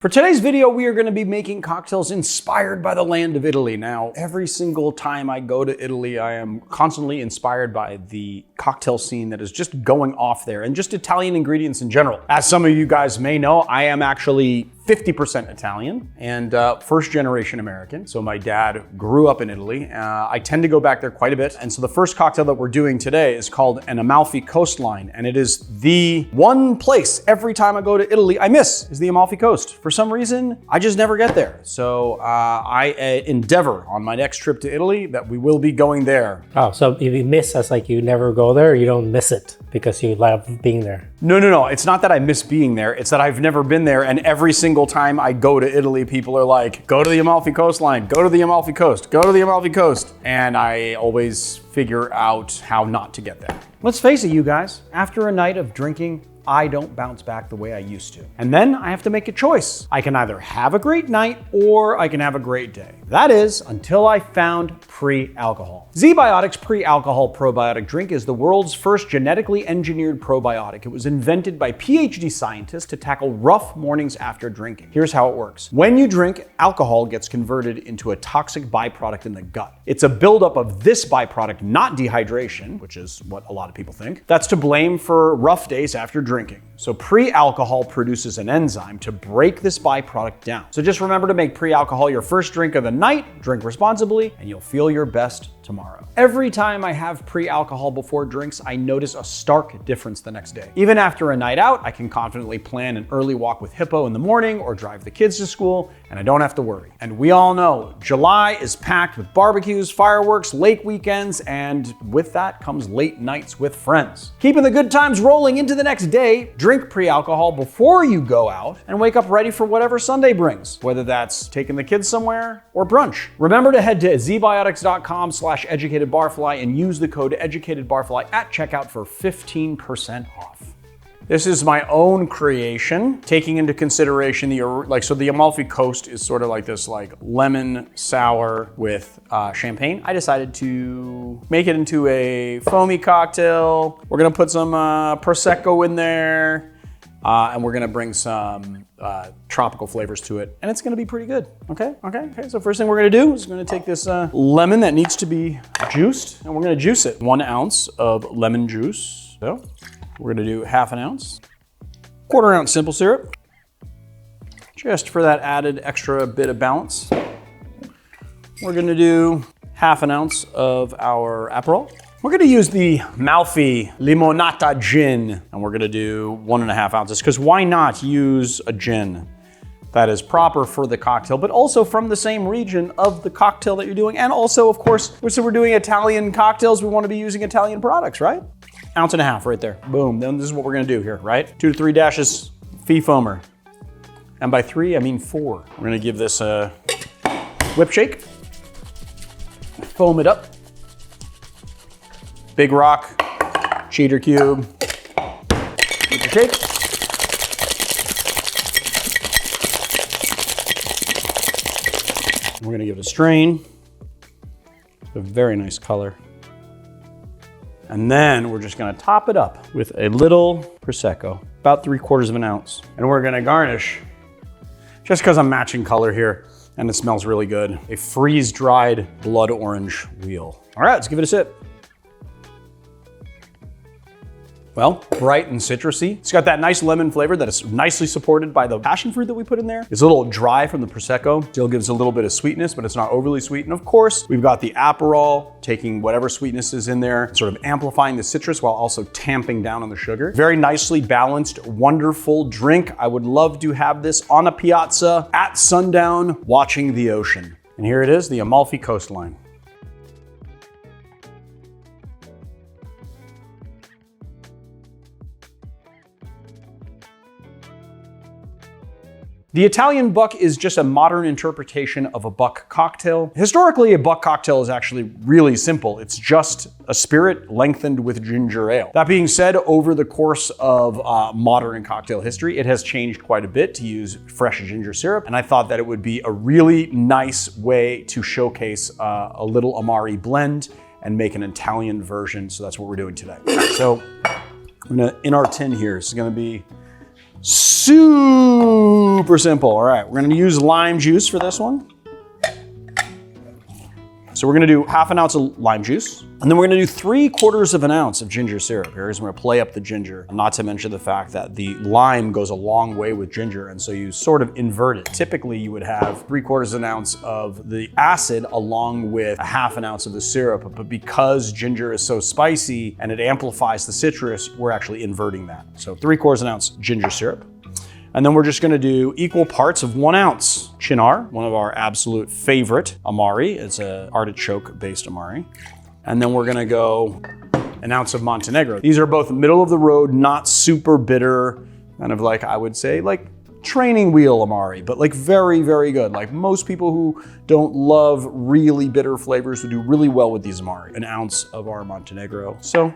For today's video, we are going to be making cocktails inspired by the land of Italy. Now, every single time I go to Italy, I am constantly inspired by the cocktail scene that is just going off there and just Italian ingredients in general. As some of you guys may know, I am actually 50% Italian and first generation American. So my dad grew up in Italy. I tend to go back there quite a bit. And so the first cocktail that we're doing today is called an Amalfi Coastline. And it is the one place every time I go to Italy I miss is the Amalfi Coast. For some reason, I just never get there. So I endeavor on my next trip to Italy that we will be going there. Oh, so if you miss us, like you never go there, you don't miss it because you love being there. No. It's not that I miss being there. It's that I've never been there. And every single time I go to Italy, people are like, go to the Amalfi Coastline, go to the Amalfi Coast, go to the Amalfi Coast. And I always figure out how not to get there. Let's face it, you guys, after a night of drinking, I don't bounce back the way I used to. And then I have to make a choice. I can either have a great night or I can have a great day. That is, until I found pre-alcohol. Zbiotics pre-alcohol probiotic drink is the world's first genetically engineered probiotic. It was invented by PhD scientists to tackle rough mornings after drinking. Here's how it works. When you drink, alcohol gets converted into a toxic byproduct in the gut. It's a buildup of this byproduct, not dehydration, which is what a lot of people think, that's to blame for rough days after drinking. So pre-alcohol produces an enzyme to break this byproduct down. So just remember to make pre-alcohol your first drink of the night, drink responsibly, and you'll feel your best tomorrow. Every time I have pre-alcohol before drinks, I notice a stark difference the next day. Even after a night out, I can confidently plan an early walk with Hippo in the morning or drive the kids to school, and I don't have to worry. And we all know July is packed with barbecues, fireworks, lake weekends, and with that comes late nights with friends. Keeping the good times rolling into the next day, drink pre-alcohol before you go out and wake up ready for whatever Sunday brings, whether that's taking the kids somewhere or brunch. Remember to head to zbiotics.com/educatedbarfly and use the code educatedbarfly at checkout for 15% off. This is my own creation, taking into consideration the Amalfi Coast is sort of like this lemon sour with champagne. I decided to make it into a foamy cocktail. We're gonna put some Prosecco in there, and we're gonna bring some tropical flavors to it, and it's gonna be pretty good. Okay. So first thing we're gonna do is gonna take this lemon that needs to be juiced, and we're gonna juice it. 1 ounce of lemon juice. So we're gonna do 1/2 ounce, 1/4 ounce simple syrup, just for that added extra bit of balance. We're gonna do 1/2 ounce of our Aperol. We're gonna use the Amalfi Limonata gin, and we're gonna do 1.5 ounces, because why not use a gin that is proper for the cocktail, but also from the same region of the cocktail that you're doing. And also, of course, so we're doing Italian cocktails, we wanna be using Italian products, right? 1.5 ounces right there, boom. Then this is what we're gonna do here, right? 2 to 3 dashes fee foamer. And by 3, I mean 4. We're gonna give this a whip shake, foam it up. Big rock, cheater cube, whip shake. We're gonna give it a strain. It's a very nice color. And then we're just gonna top it up with a little Prosecco, about 3/4 ounce. And we're gonna garnish, just because I'm matching color here and it smells really good, a freeze-dried blood orange wheel. All right, let's give it a sip. Well, bright and citrusy. It's got that nice lemon flavor that is nicely supported by the passion fruit that we put in there. It's a little dry from the Prosecco. Still gives a little bit of sweetness, but it's not overly sweet. And of course, we've got the Aperol, taking whatever sweetness is in there, sort of amplifying the citrus while also tamping down on the sugar. Very nicely balanced, wonderful drink. I would love to have this on a piazza at sundown, watching the ocean. And here it is, the Amalfi Coastline. The Italian buck is just a modern interpretation of a buck cocktail. Historically, a buck cocktail is actually really simple. It's just a spirit lengthened with ginger ale. That being said, over the course of modern cocktail history, it has changed quite a bit to use fresh ginger syrup. And I thought that it would be a really nice way to showcase a little Amari blend and make an Italian version. So that's what we're doing today. So in our tin here, this is gonna be Super simple. All right, we're gonna use lime juice for this one. So we're gonna do half an ounce of lime juice, and then we're gonna do 3/4 of an ounce of ginger syrup. Here's where I'm gonna play up the ginger, not to mention the fact that the lime goes a long way with ginger, and so you sort of invert it. Typically, you would have 3/4 of an ounce of the acid along with a half an ounce of the syrup, but because ginger is so spicy and it amplifies the citrus, we're actually inverting that. So 3/4 of an ounce ginger syrup. And then we're just gonna do equal parts of 1 ounce Cynar, one of our absolute favorite Amari. It's an artichoke-based Amari. And then we're gonna go 1 ounce of Montenegro. These are both middle of the road, not super bitter, kind of like, I would say, like training wheel Amari, but like very, very good. Like most people who don't love really bitter flavors would do really well with these Amari. 1 ounce of our Montenegro. So,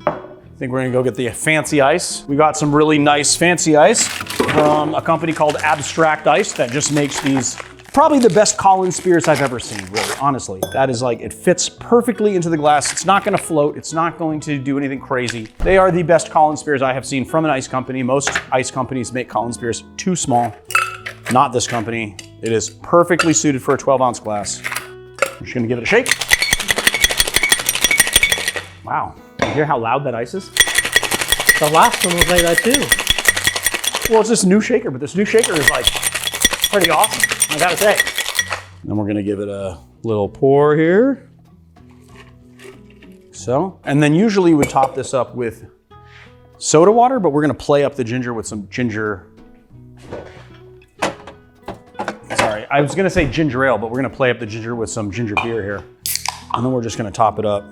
I think we're gonna go get the fancy ice. We got some really nice fancy ice from a company called Abstract Ice that just makes these, probably the best Collins spirits I've ever seen, really, honestly. That is like, it fits perfectly into the glass. It's not gonna float. It's not going to do anything crazy. They are the best Collins spirits I have seen from an ice company. Most ice companies make Collins spirits too small. Not this company. It is perfectly suited for a 12-ounce glass. I'm just gonna give it a shake. Wow. You hear how loud that ice is? The last one was like that too. Well, it's this new shaker, but this new shaker is like pretty awesome, I gotta say. Then we're gonna give it a little pour here. So, and then usually we top this up with soda water, but we're gonna play up the ginger with some ginger. Sorry, I was gonna say ginger ale, but we're gonna play up the ginger with some ginger beer here. And then we're just gonna top it up.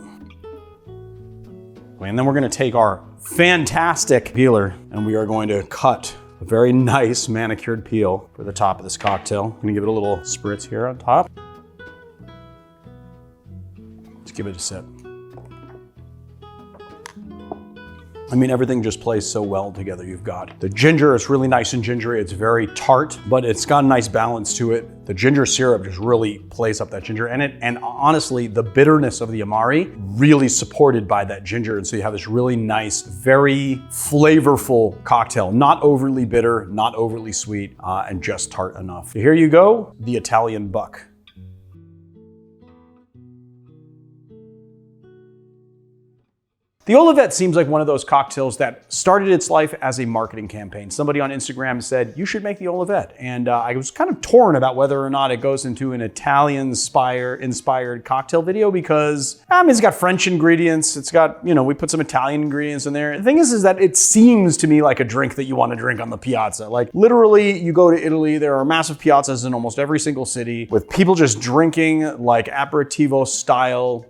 And then we're gonna take our fantastic peeler and we are going to cut a very nice manicured peel for the top of this cocktail. I'm gonna give it a little spritz here on top. Let's give it a sip. I mean, everything just plays so well together. You've got the ginger, it's really nice and gingery. It's very tart, but it's got a nice balance to it. The ginger syrup just really plays up that ginger in it. And honestly, the bitterness of the Amari really supported by that ginger. And so you have this really nice, very flavorful cocktail. Not overly bitter, not overly sweet, and just tart enough. So here you go, the Italian Buck. The Olivette seems like one of those cocktails that started its life as a marketing campaign. Somebody on Instagram said, you should make the Olivette. And I was kind of torn about whether or not it goes into an Italian-inspired cocktail video because, I mean, it's got French ingredients. It's got, you know, we put some Italian ingredients in there. The thing is that it seems to me like a drink that you want to drink on the piazza. Like literally, you go to Italy, there are massive piazzas in almost every single city with people just drinking like aperitivo style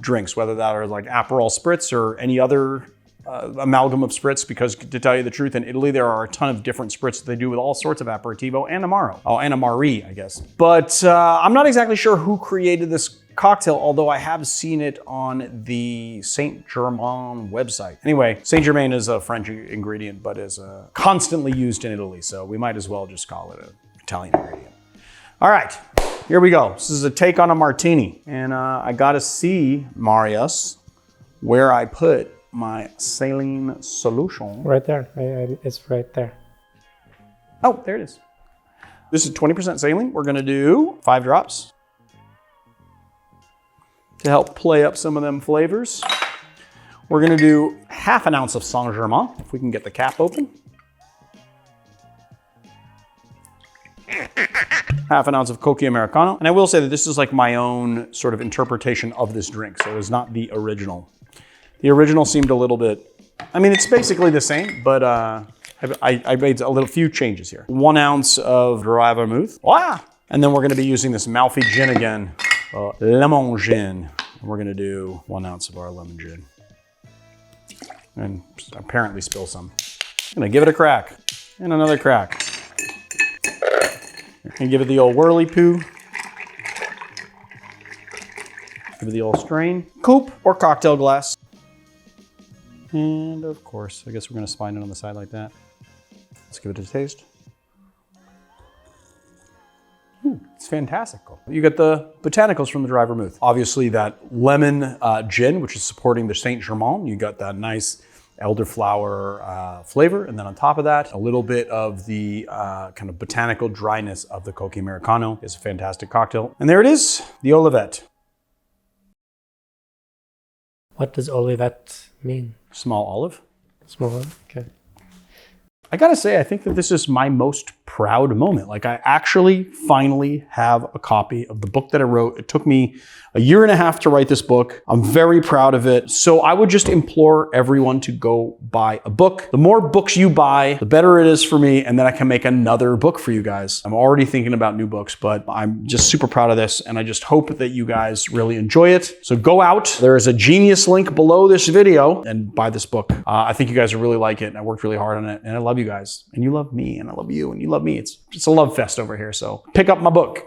drinks, whether that are like Aperol spritz or any other amalgam of spritz, because to tell you the truth, in Italy, there are a ton of different spritz that they do with all sorts of aperitivo and Amaro. Oh, and Amari, I guess. But I'm not exactly sure who created this cocktail, although I have seen it on the St-Germain website. Anyway, St-Germain is a French ingredient, but is constantly used in Italy, so we might as well just call it an Italian ingredient. All right. Here we go. This is a take on a martini. And I gotta see, Marius, where I put my saline solution. Right there, it's right there. Oh, there it is. This is 20% saline. We're gonna do 5 drops to help play up some of them flavors. We're gonna do half an ounce of St-Germain, if we can get the cap open. Half an ounce of Cocchi Americano. And I will say that this is like my own sort of interpretation of this drink, so it's not the original. The original seemed a little bit, I mean, it's basically the same, but I made a few changes here. 1 ounce of dry vermouth. Wow! And then we're gonna be using this Amalfi gin again, lemon gin. And we're gonna do 1 ounce of our lemon gin. And apparently spill some. I'm gonna give it a crack, and another crack. And give it the old whirly poo. Give it the old strain. Coupe or cocktail glass. And of course, I guess we're gonna spine it on the side like that. Let's give it a taste. It's fantastic. You get the botanicals from the dry vermouth. Obviously that lemon gin, which is supporting the Saint-Germain. You got that nice elderflower flavor. And then on top of that, a little bit of the kind of botanical dryness of the Cocchi Americano. Is a fantastic cocktail. And there it is, the Olivette. What does Olivette mean? Small olive. Small one? Okay. I gotta say, I think that this is my most proud moment. Like, I actually finally have a copy of the book that I wrote. It took me a year and a half to write this book. I'm very proud of it. So I would just implore everyone to go buy a book. The more books you buy, the better it is for me. And then I can make another book for you guys. I'm already thinking about new books, but I'm just super proud of this. And I just hope that you guys really enjoy it. So go out. There is a Genius link below this video and buy this book. I think you guys will really like it. And I worked really hard on it. And I love you guys. And you love me. And I love you. And you love me. It's a love fest over here. So pick up my book.